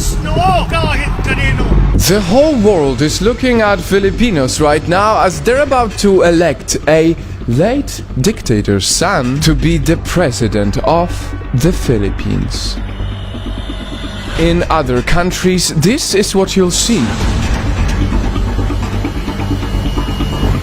Taas noo kahit kanino. The whole world is looking at Filipinos right now as they're about to elect a late dictator's son to be the president of the Philippines. In other countries, this is what you'll see.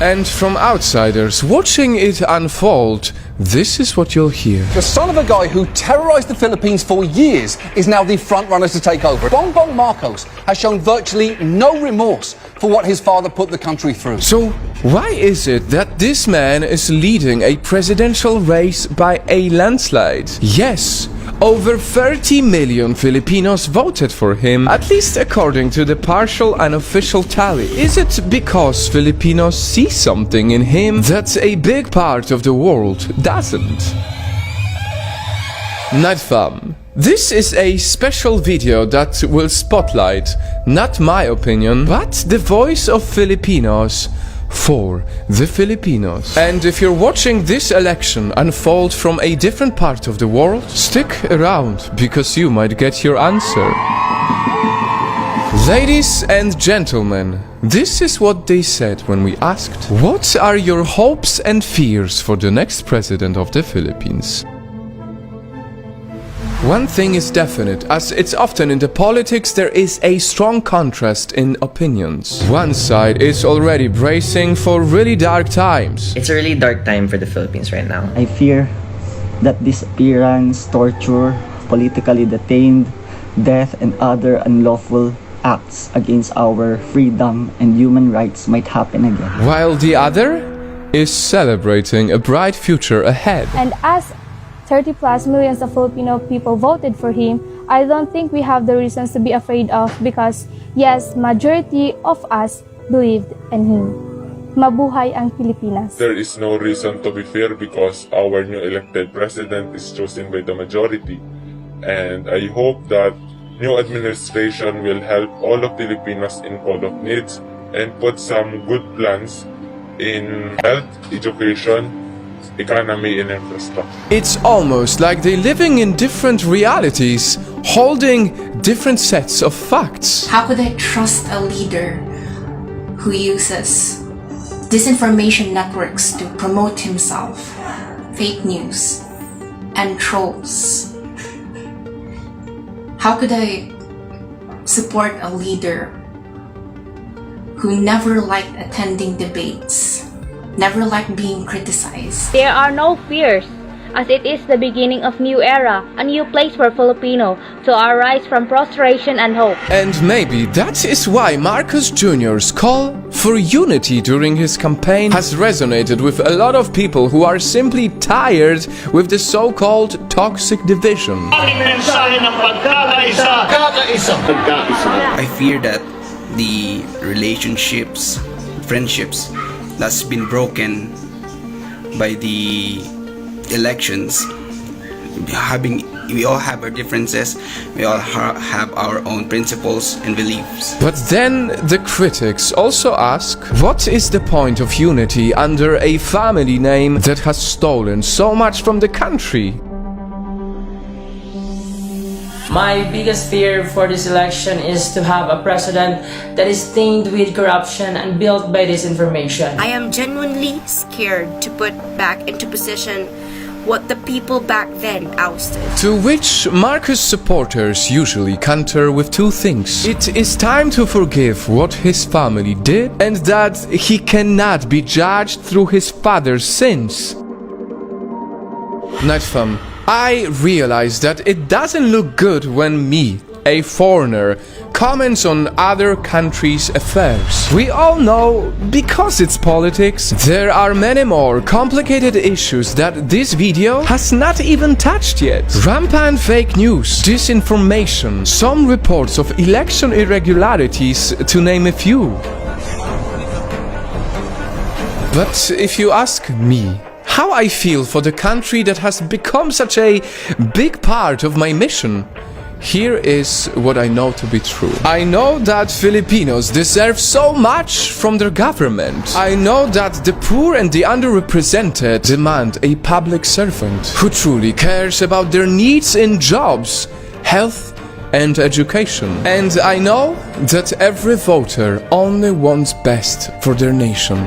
And from outsiders watching it unfold, this is what you'll hear. The son of a guy who terrorized the Philippines for years is now the front runner to take over. Bongbong Marcos has shown virtually no remorse for what his father put the country through. So, why is it that this man is leading a presidential race by a landslide? Yes, over 30 million Filipinos voted for him, at least according to the partial unofficial tally. Is it because Filipinos see something in him that a big part of the world doesn't? Night fam. This is a special video that will spotlight, not my opinion, but the voice of Filipinos for the Filipinos. And if you're watching this election unfold from a different part of the world, stick around because you might get your answer. Ladies and gentlemen, this is what they said when we asked, what are your hopes and fears for the next president of the Philippines? One thing is definite, as it's often in the politics, there is a strong contrast in opinions. One side is already bracing for really dark times. It's a really dark time for the Philippines right now. I fear that disappearance, torture, politically detained, death, and other unlawful acts against our freedom and human rights might happen again. While the other is celebrating a bright future ahead. And as 30 plus millions of Filipino people voted for him, I don't think we have the reasons to be afraid of because, yes, majority of us believed in him. Mabuhay ang Pilipinas. There is no reason to be fear because our new elected president is chosen by the majority. And I hope that new administration will help all of Filipinos in call of needs and put some good plans in health, education, economy and infrastructure. It's almost like they're living in different realities, holding different sets of facts. How could I trust a leader who uses disinformation networks to promote himself, fake news, and trolls? How could I support a leader who never liked attending debates, never liked being criticized? There are no fears, as it is the beginning of new era, a new place for Filipino to arise from prostration and hope. And maybe that is why Marcos Jr.'s call for unity during his campaign has resonated with a lot of people who are simply tired with the so-called toxic division. I fear that the relationships, friendships that's been broken by the elections, we all have our differences, we all have our own principles and beliefs. But then the critics also ask, what is the point of unity under a family name that has stolen so much from the country? My biggest fear for this election is to have a president that is stained with corruption and built by disinformation. I am genuinely scared to put back into position what the people back then ousted. To which Marcos supporters usually counter with two things. It is time to forgive what his family did and that he cannot be judged through his father's sins. Nightfam, I realize that it doesn't look good when me, a foreigner, comments on other countries' affairs. We all know, because it's politics, there are many more complicated issues that this video has not even touched yet. Rampant fake news, disinformation, some reports of election irregularities, to name a few. But if you ask me, how I feel for the country that has become such a big part of my mission, here is what I know to be true. I know that Filipinos deserve so much from their government. I know that the poor and the underrepresented demand a public servant who truly cares about their needs in jobs, health, and education. And I know that every voter only wants best for their nation.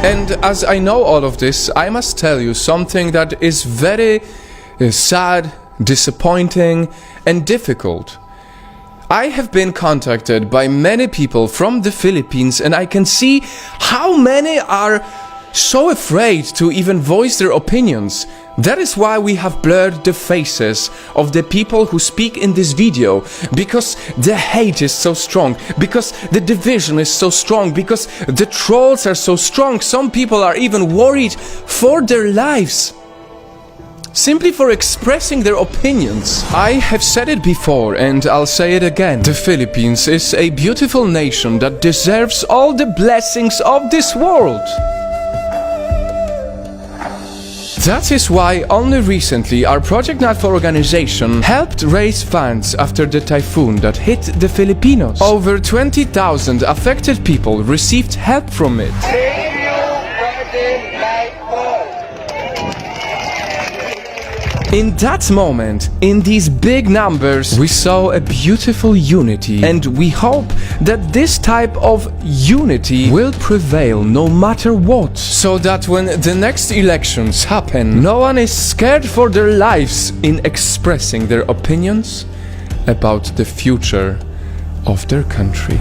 And as I know all of this, I must tell you something that is very sad, disappointing, and difficult. I have been contacted by many people from the Philippines, and I can see how many are so afraid to even voice their opinions. That is why we have blurred the faces of the people who speak in this video, because the hate is so strong, because the division is so strong, because the trolls are so strong. Some people are even worried for their lives, simply for expressing their opinions. I have said it before and I'll say it again. The Philippines is a beautiful nation that deserves all the blessings of this world. That is why only recently our Project Not4 organization helped raise funds after the typhoon that hit the Filipinos. Over 20,000 affected people received help from it. In that moment, in these big numbers, we saw a beautiful unity, and we hope that this type of unity will prevail no matter what, so that when the next elections happen, no one is scared for their lives in expressing their opinions about the future of their country.